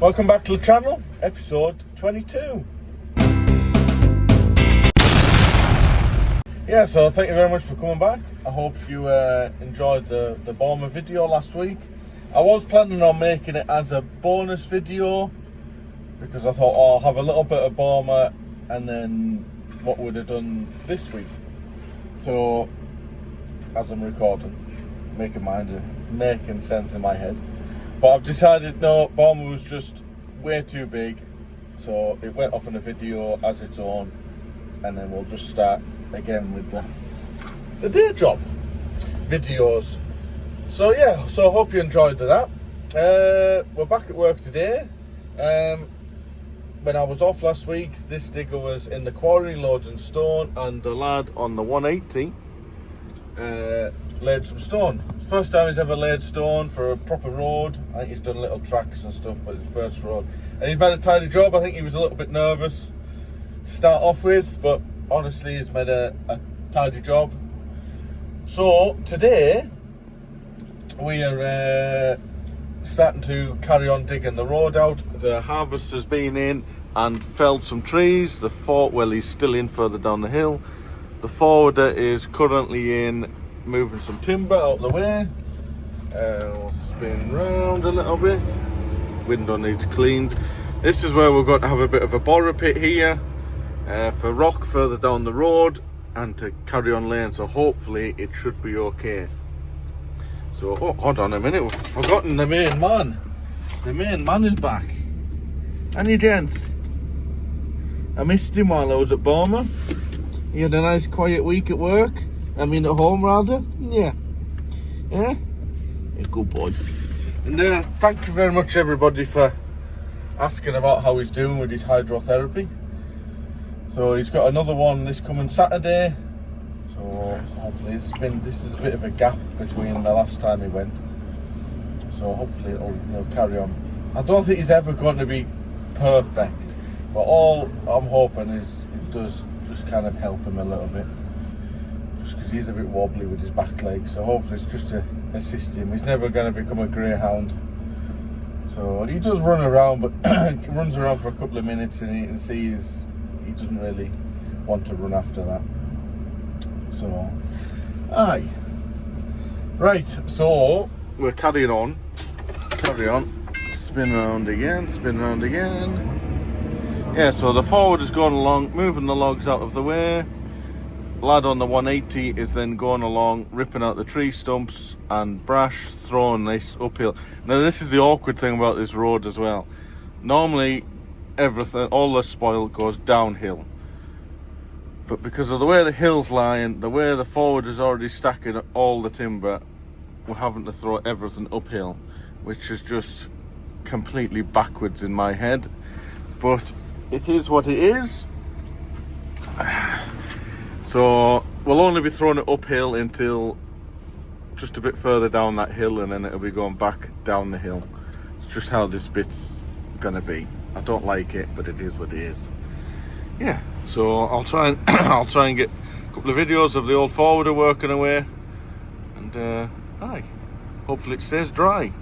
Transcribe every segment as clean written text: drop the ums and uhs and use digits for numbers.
Welcome back to the channel, episode 22. Yeah, so thank you very much for coming back. I hope you enjoyed the Borma video last week. I was planning on making it as a bonus video because I thought, I'll have a little bit of Borma and then what would have done this week. So, as I'm recording, making sense in my head. But I've decided, no, Borma was just way too big. So it went off in a video as its own. And then we'll just start again with the day job videos. So yeah, so I hope you enjoyed that. We're back at work today. When I was off last week, this digger was in the quarry loading stone, and the lad on the 180 laid some stone. First time he's ever laid stone for a proper road. I think he's done little tracks and stuff, but his first road. And he's made a tidy job. I think he was a little bit nervous to start off with, but honestly he's made a tidy job. So today we are starting to carry on digging the road out. The harvester's been in and felled some trees. He's still in further down the hill. The forwarder is currently in moving some timber out of the way. We'll spin round a little bit. Window needs cleaned. This is where we're going to have a bit of a borrow pit here for rock further down the road and to carry on laying, so hopefully it should be okay. So, hold on a minute, we've forgotten the main man. The main man is back. Any gents? I missed him while I was at Borma. He had a nice quiet week at work. I mean at home rather. Yeah. Yeah? Yeah, good boy. And thank you very much everybody for asking about how he's doing with his hydrotherapy. So he's got another one this coming Saturday. So hopefully this is a bit of a gap between the last time he went. So hopefully it'll carry on. I don't think he's ever going to be perfect, but all I'm hoping is it does just kind of help him a little bit. Just because he's a bit wobbly with his back leg, so hopefully it's just to assist him. He's never going to become a greyhound. So he does run around, but he runs around for a couple of minutes and you can see he doesn't really want to run after that. So, aye. Right, so we're carrying on. Carry on. Spin around again, spin around again. Yeah, so the forward is going along, moving the logs out of the way. Lad on the 180 is then going along, ripping out the tree stumps and brash, throwing this uphill. Now this is the awkward thing about this road as well. Normally everything, all the spoil goes downhill. But because of the way the hill's lying, the way the forward is already stacking all the timber, we're having to throw everything uphill, which is just completely backwards in my head. But it is what it is. So we'll only be throwing it uphill until just a bit further down that hill, and then it'll be going back down the hill. It's just how this bit's gonna be. I don't like it, but it is what it is. Yeah, so I'll try and get a couple of videos of the old forwarder working away, and hopefully it stays dry.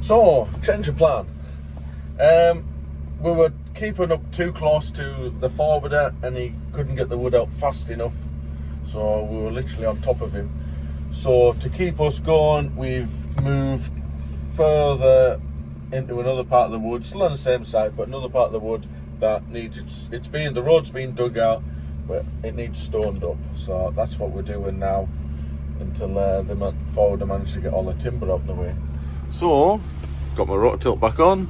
So, change of plan. We were keeping up too close to the forwarder and he couldn't get the wood out fast enough. So we were literally on top of him. So to keep us going, we've moved further into another part of the wood, still on the same site, but another part of the wood that needs, the road's been dug out, but it needs stoned up. So that's what we're doing now until the forwarder managed to get all the timber out of the way. So, got my rotor tilt back on,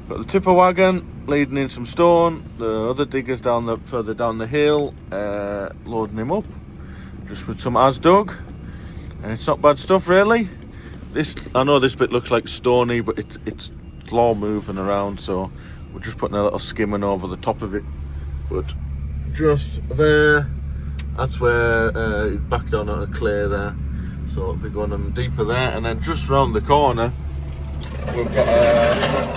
got the tipper wagon leading in some stone, the other diggers further down the hill, loading him up, just with some as dug, and it's not bad stuff really. I know this bit looks like stony, but it's slow moving around, so we're just putting a little skimming over the top of it. But just there, that's where it backed down on a clay there, so it'll be going on deeper there, and then just round the corner we've got a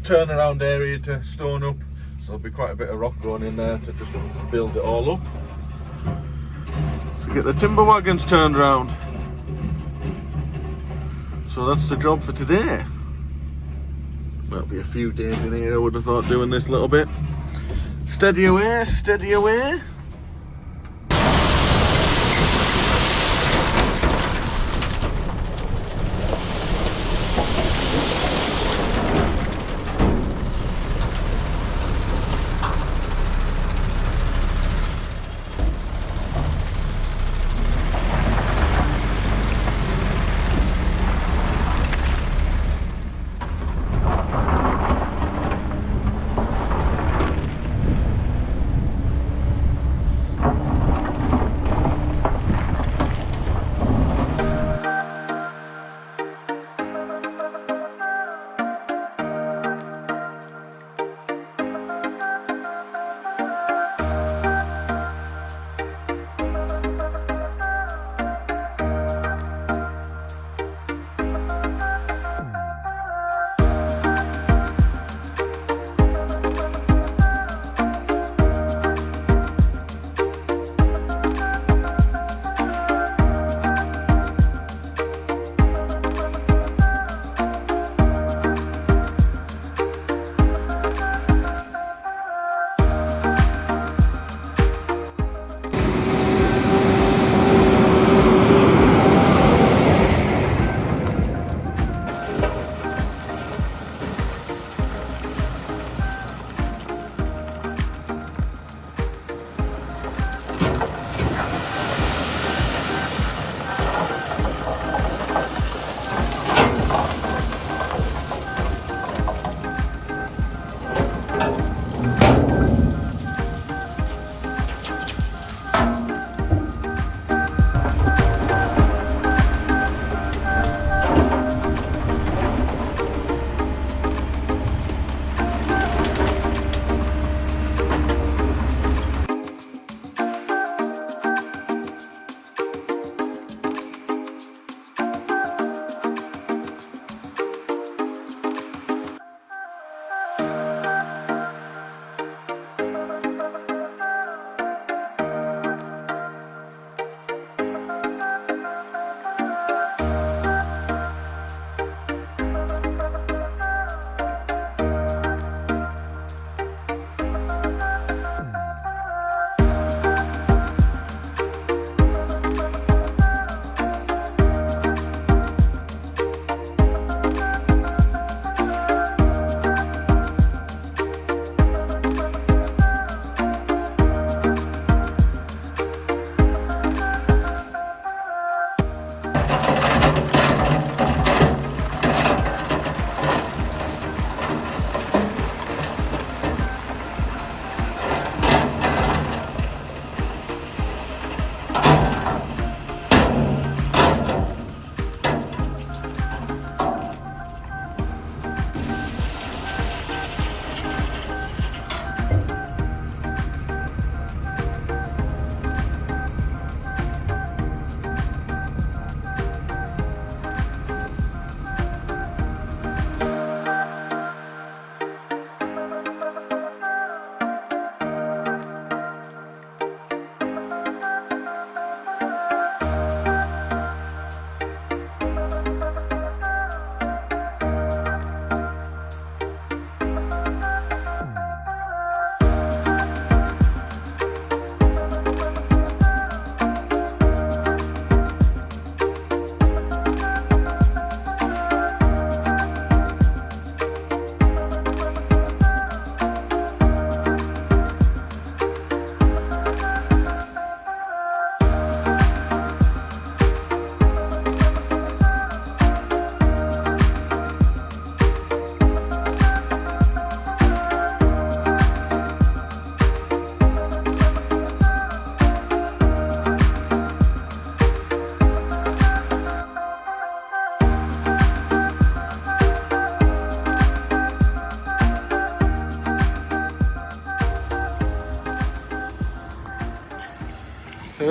turnaround area to stone up, so there'll be quite a bit of rock going in there to just build it all up. So get the timber wagons turned around. So that's the job for today. There'll be a few days in here I would have thought doing this little bit. Steady away, steady away.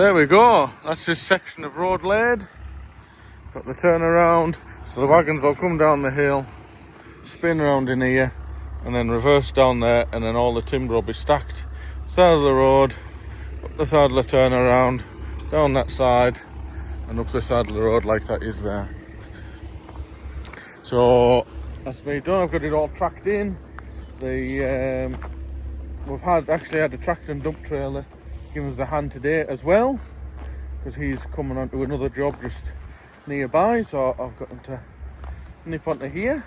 there we go. That's this section of road laid. Got the turnaround. So the wagons will come down the hill, spin around in here, and then reverse down there, and then all the timber will be stacked. Side of the road, up the side of the turnaround, down that side, and up the side of the road like that is there. So that's me done. I've got it all tracked in. We've actually had a tractor and dump trailer give us a hand today as well, because he's coming on to another job just nearby, so I've got him to nip onto here.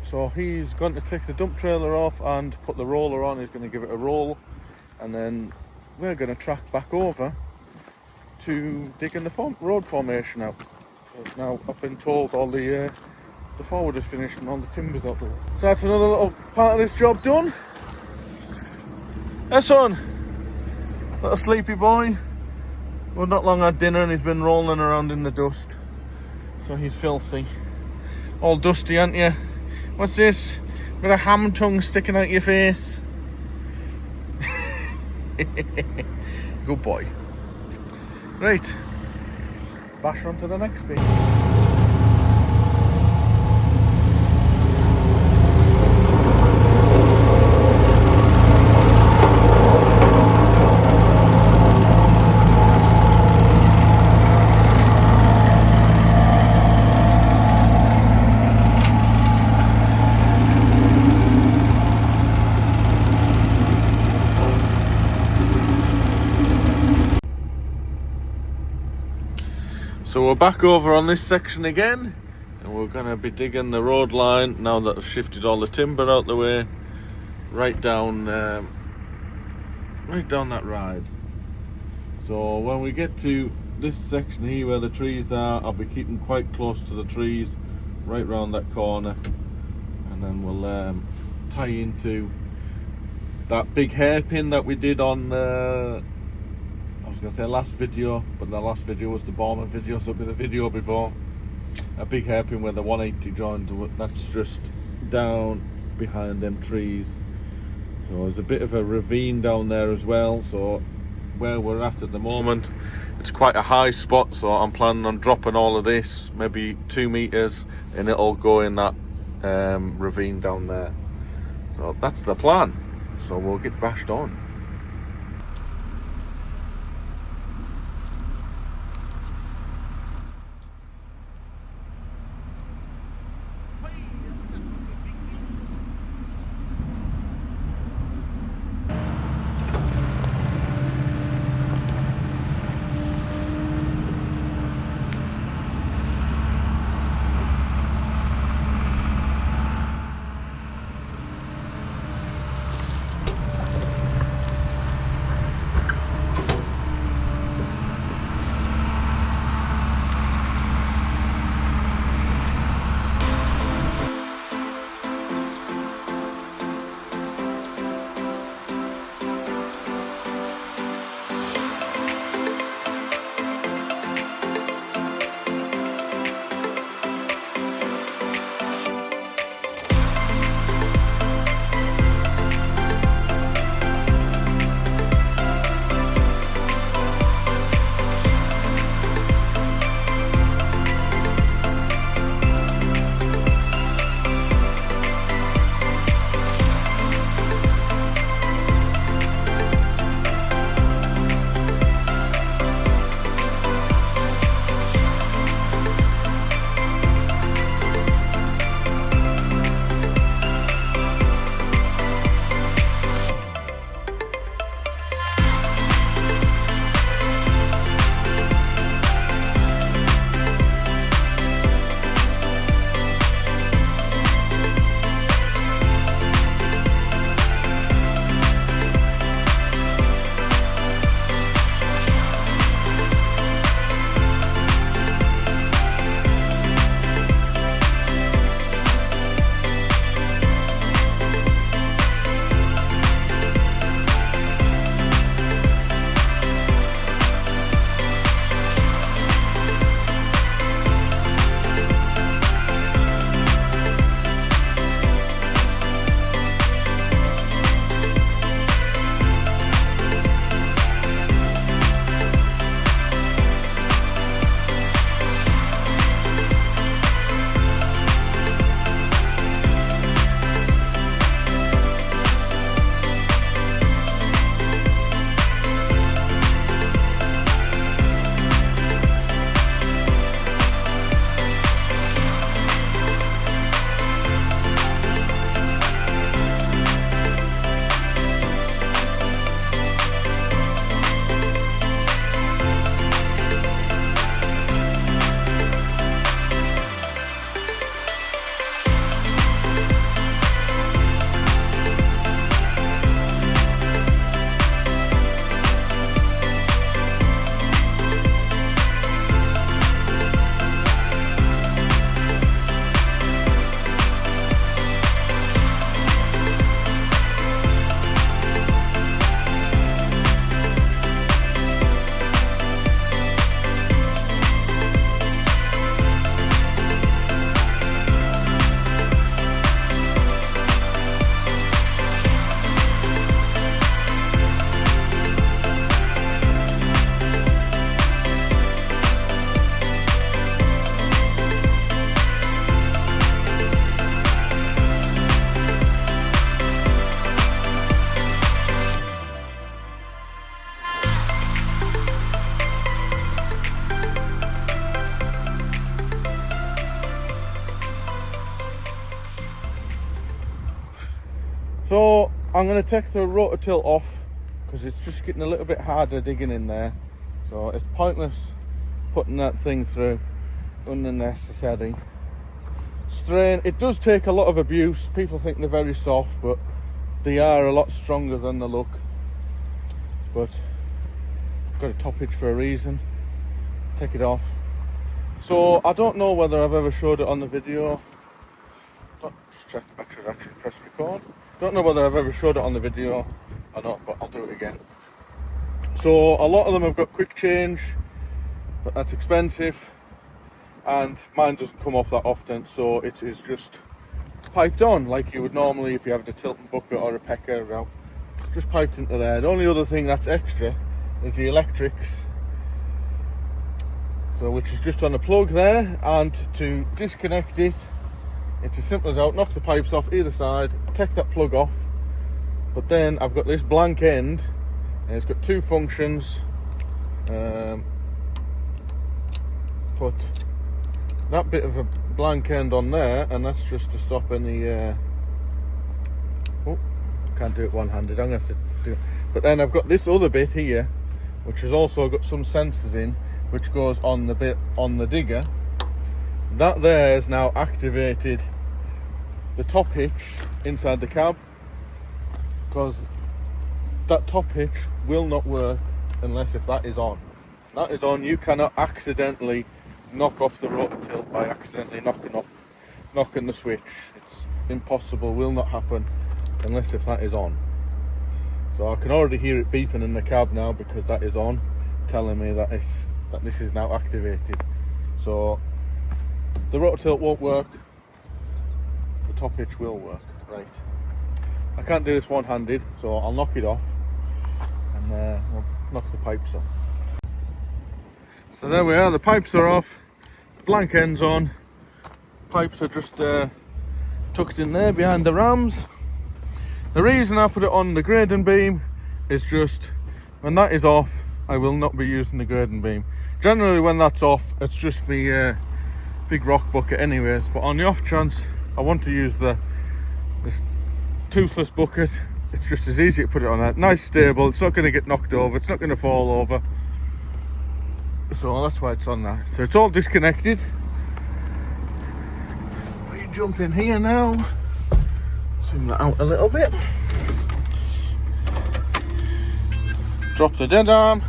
So he's going to take the dump trailer off and put the roller on. He's going to give it a roll, and then we're going to track back over to digging the road formation out. Now I've been told all the forward is finished and all the timber's out there. So that's another little part of this job done. Hey son, little sleepy boy. We've not long had dinner and he's been rolling around in the dust. So he's filthy. All dusty, aren't you? What's this? Got a ham tongue sticking out your face. Good boy. Right. Bash on to the next bit. So we're back over on this section again, and we're going to be digging the road line now that I've shifted all the timber out the way, right down that ride. So when we get to this section here where the trees are, I'll be keeping quite close to the trees, right round that corner, and then we'll tie into that big hairpin that we did on I was going to say last video, but the last video was the Borman video, so it'll be the video before. A big hairpin where the 180 joined, that's just down behind them trees. So there's a bit of a ravine down there as well, so where we're at the moment, it's quite a high spot, so I'm planning on dropping all of this, maybe 2 meters, and it'll go in that ravine down there. So that's the plan, so we'll get bashed on. So I'm going to take the rotor tilt off because it's just getting a little bit harder digging in there. So it's pointless putting that thing through unnecessary strain. It does take a lot of abuse. People think they're very soft, but they are a lot stronger than they look. But I've got a top hitch for a reason. Take it off. So I don't know whether I've ever showed it on the video. Just check I should actually press record. Don't know whether I've ever showed it on the video or not, but I'll do it again. So a lot of them have got quick change, but that's expensive, and mine doesn't come off that often, so it is just piped on like you would normally if you have a tilting bucket or a pecker out. Just piped into there. The only other thing that's extra is the electrics, so which is just on the plug there, and to disconnect it, it's as simple as out, knock the pipes off either side, take that plug off, but then I've got this blank end, and it's got two functions. Put that bit of a blank end on there, and that's just to stop any oh, can't do it one-handed, I'm gonna have to do it. But then I've got this other bit here which has also got some sensors in, which goes on the bit on the digger. That there is now activated the top hitch inside the cab, because that top hitch will not work unless if that is on. That is on. You cannot accidentally knock off the rotor tilt by accidentally knocking the switch. It's impossible, will not happen unless if that is on. So I can already hear it beeping in the cab now because that is on, telling me that this is now activated. So the rotor tilt won't work, the top hitch will work. Right, I can't do this one-handed, so I'll knock it off and we'll knock the pipes off. So there we are, the pipes are off, blank end's on, pipes are just tucked in there behind the rams. The reason I put it on the grading beam is just when that is off, I will not be using the grading beam. Generally when that's off, it's just the big rock bucket anyways, but on the off chance I want to use this toothless bucket, it's just as easy to put it on that. Nice stable, it's not going to get knocked over, it's not going to fall over. So that's why it's on there. So it's all disconnected. We jump in here now. Zoom that out a little bit. Drop the dead arm.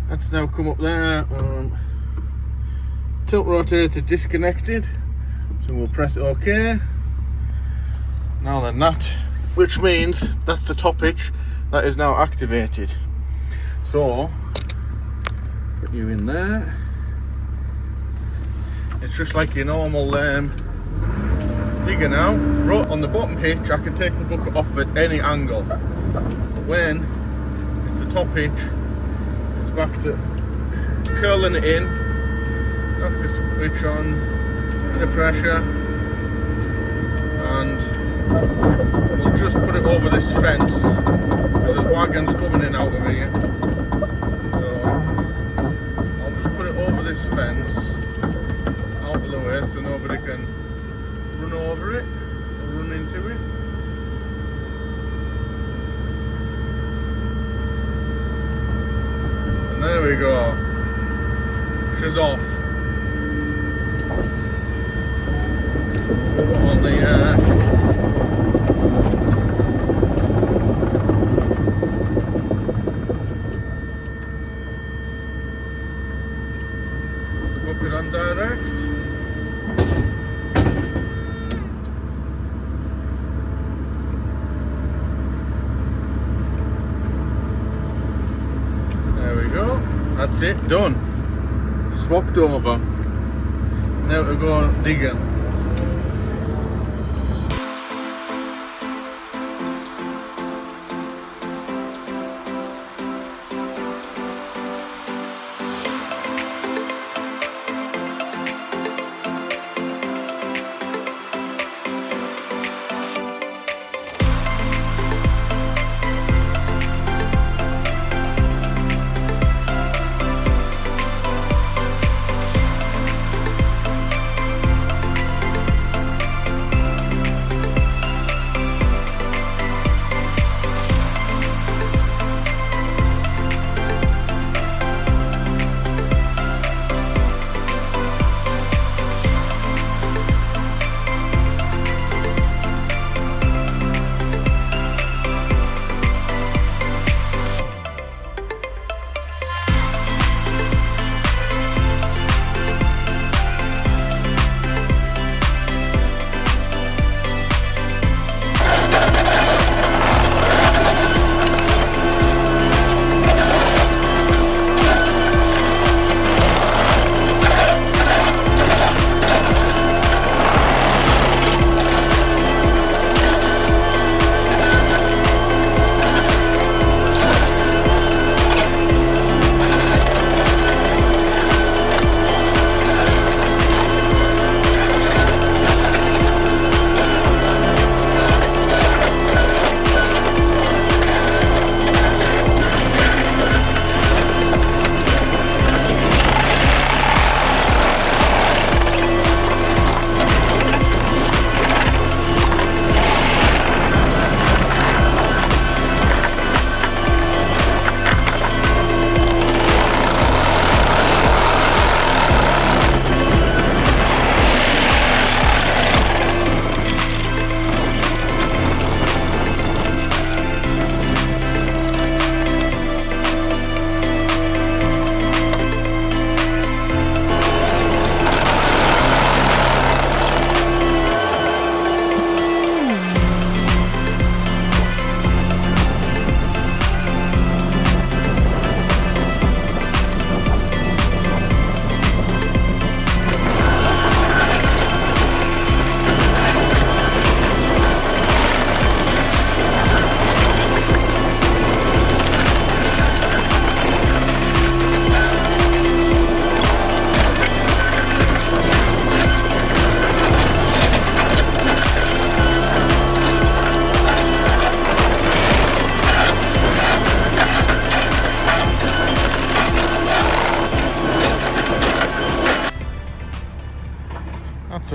That's now come up there. Tilt rotator disconnected. So we'll press OK. Now then that, which means that's the top hitch that is now activated. So put you in there. It's just like your normal digger now. Right on the bottom hitch, I can take the bucket off at any angle. But when it's the top hitch, it's back to curling it in. Knock the switch on, bit of pressure, and we'll just put it over this fence because there's wagons coming in out of here. So I'll just put it over this fence, out of the way, so nobody can run over it or run into it. And there we go. She's off. On the bucket on direct. There we go. That's it, done. Swapped over. Now to go digging.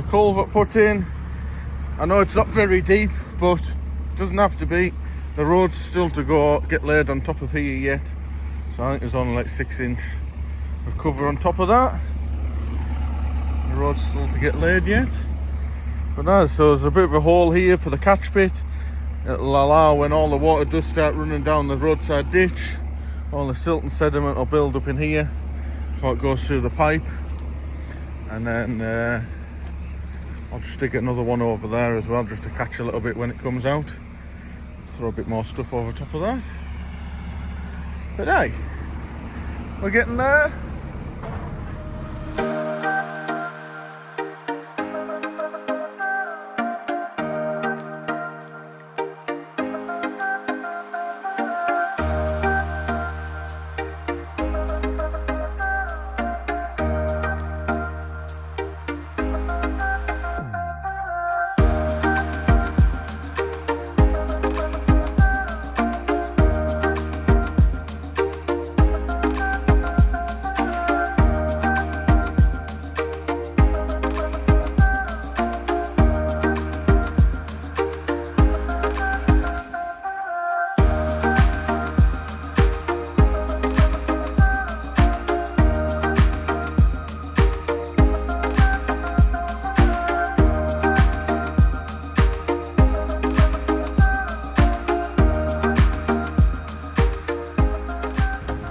culvert put in. I know it's not very deep, but it doesn't have to be. The road's still to go, get laid on top of here yet. So I think there's only like 6 inch of cover on top of that. The road's still to get laid yet. But so there's a bit of a hole here for the catch pit. It'll allow, when all the water does start running down the roadside ditch, all the silt and sediment will build up in here before it goes through the pipe. And then I'll just stick another one over there as well, just to catch a little bit when it comes out. Throw a bit more stuff over top of that. But hey, we're getting there.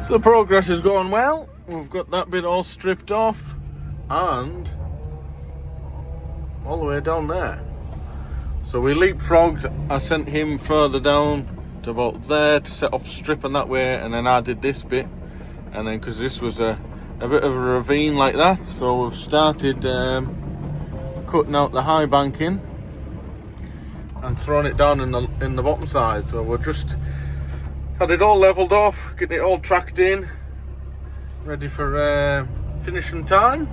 So progress is going well. We've got that bit all stripped off and all the way down there. So we leapfrogged. I sent him further down to about there to set off stripping that way, and then I did this bit. And then because this was a bit of a ravine like that, so we've started cutting out the high banking and throwing it down in the bottom side. So we're just had it all levelled off, getting it all tracked in, ready for finishing time.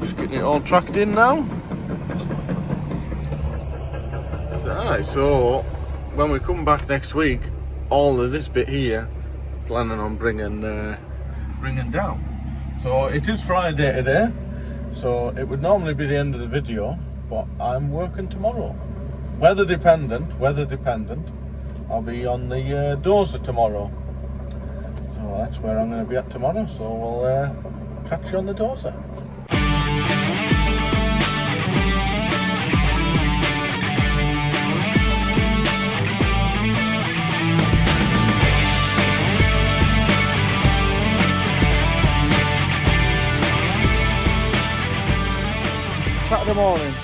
Just getting it all tracked in now. So when we come back next week, all of this bit here, planning on bringing down. So it is Friday today, so it would normally be the end of the video, but I'm working tomorrow. Weather dependent. I'll be on the dozer tomorrow, so that's where I'm going to be at tomorrow. So we'll catch you on the dozer. Saturday morning,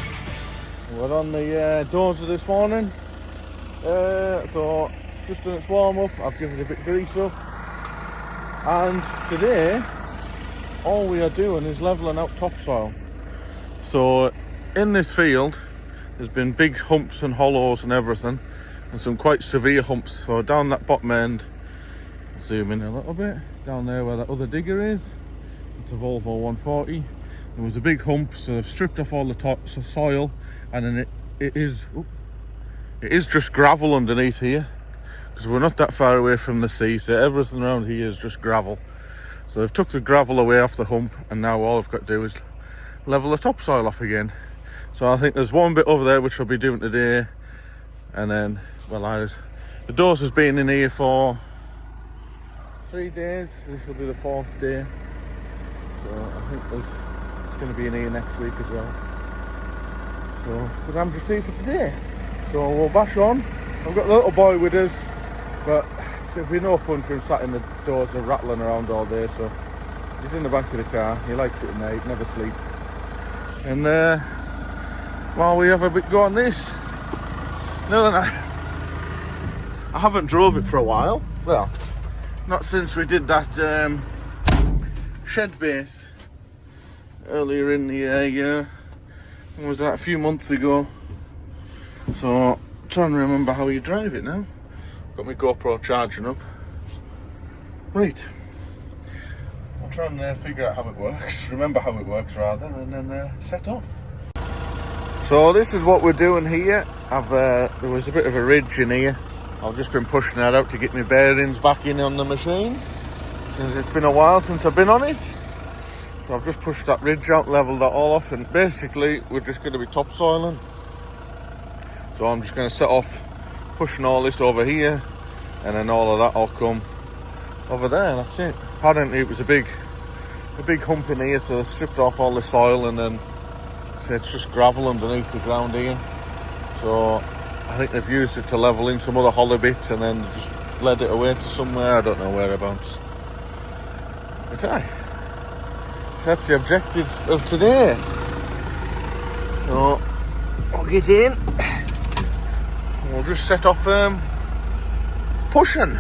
we're on the dozer this morning. So just done its warm up, I've given it a bit of grease up, and today all we are doing is levelling out topsoil. So in this field there's been big humps and hollows and everything, and some quite severe humps. So down that bottom end, zoom in a little bit, down there where that other digger is, it's a Volvo 140, there was a big hump, so they've stripped off all the soil, and then it is just gravel underneath here, because we're not that far away from the sea, so everything around here is just gravel. So they've took the gravel away off the hump, and now all I've got to do is level the topsoil off again. So I think there's one bit over there which I'll be doing today, and then, well, the dozer's been in here for 3 days. This will be the 4th day, so I think it's going to be in here next week as well. So, because I'm just here for today. So we'll bash on. I've got the little boy with us, but it'll be no fun for him sat in the dozer rattling around all day. So he's in the back of the car. He likes it at night, never sleep. And while we have a bit go on this, I haven't drove it for a while. Well, not since we did that shed base earlier in the year. When was that? A few months ago. So, I'm trying to remember how you drive it now. Got my GoPro charging up. Right. I'll try and figure out how it works. Remember how it works, rather, and then set off. So, this is what we're doing here. There was a bit of a ridge in here. I've just been pushing that out to get my bearings back in on the machine, since it's been a while since I've been on it. So I've just pushed that ridge out, levelled that all off, and basically we're just going to be topsoiling. So I'm just going to set off pushing all this over here, and then all of that will come over there. That's it. Apparently it was a big hump in here, so they stripped off all the soil, and then so it's just gravel underneath the ground here. So I think they've used it to level in some other hollow bits, and then just led it away to somewhere, I don't know whereabouts. But aye, so that's the objective of today. So I'll get in, we'll just set off pushing.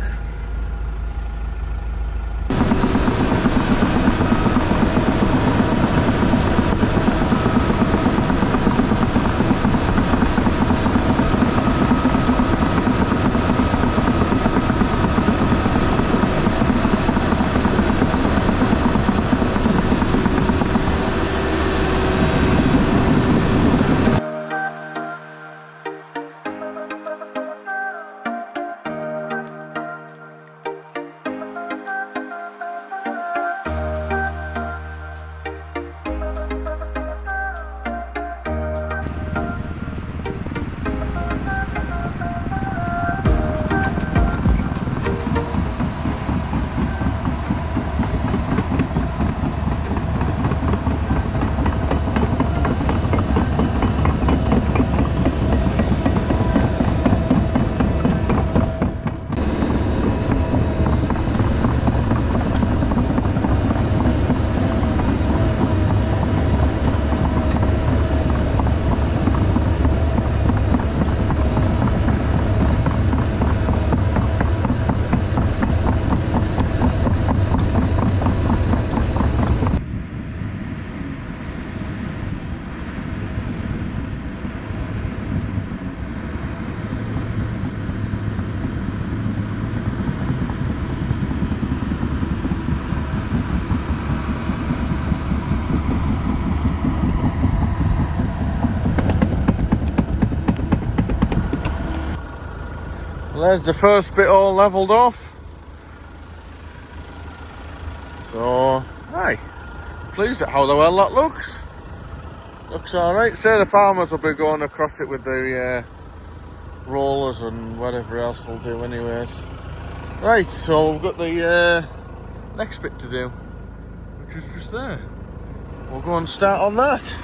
There's the first bit all levelled off. So, aye, pleased at how well that looks. Looks alright. Say the farmers will be going across it with the rollers and whatever else they'll do anyways. Right, so we've got the next bit to do, which is just there. We'll go and start on that.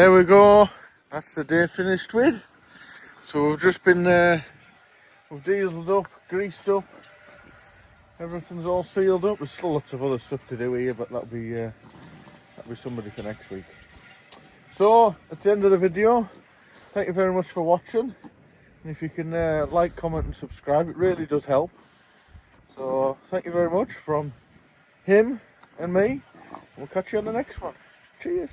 there we go. That's the day finished with. So we've just been we've dieseled up, greased up. Everything's all sealed up. There's still lots of other stuff to do here, but that'll be somebody for next week. So that's the end of the video. Thank you very much for watching. And if you can like, comment and subscribe, it really does help. So thank you very much from him and me. We'll catch you on the next one. Cheers.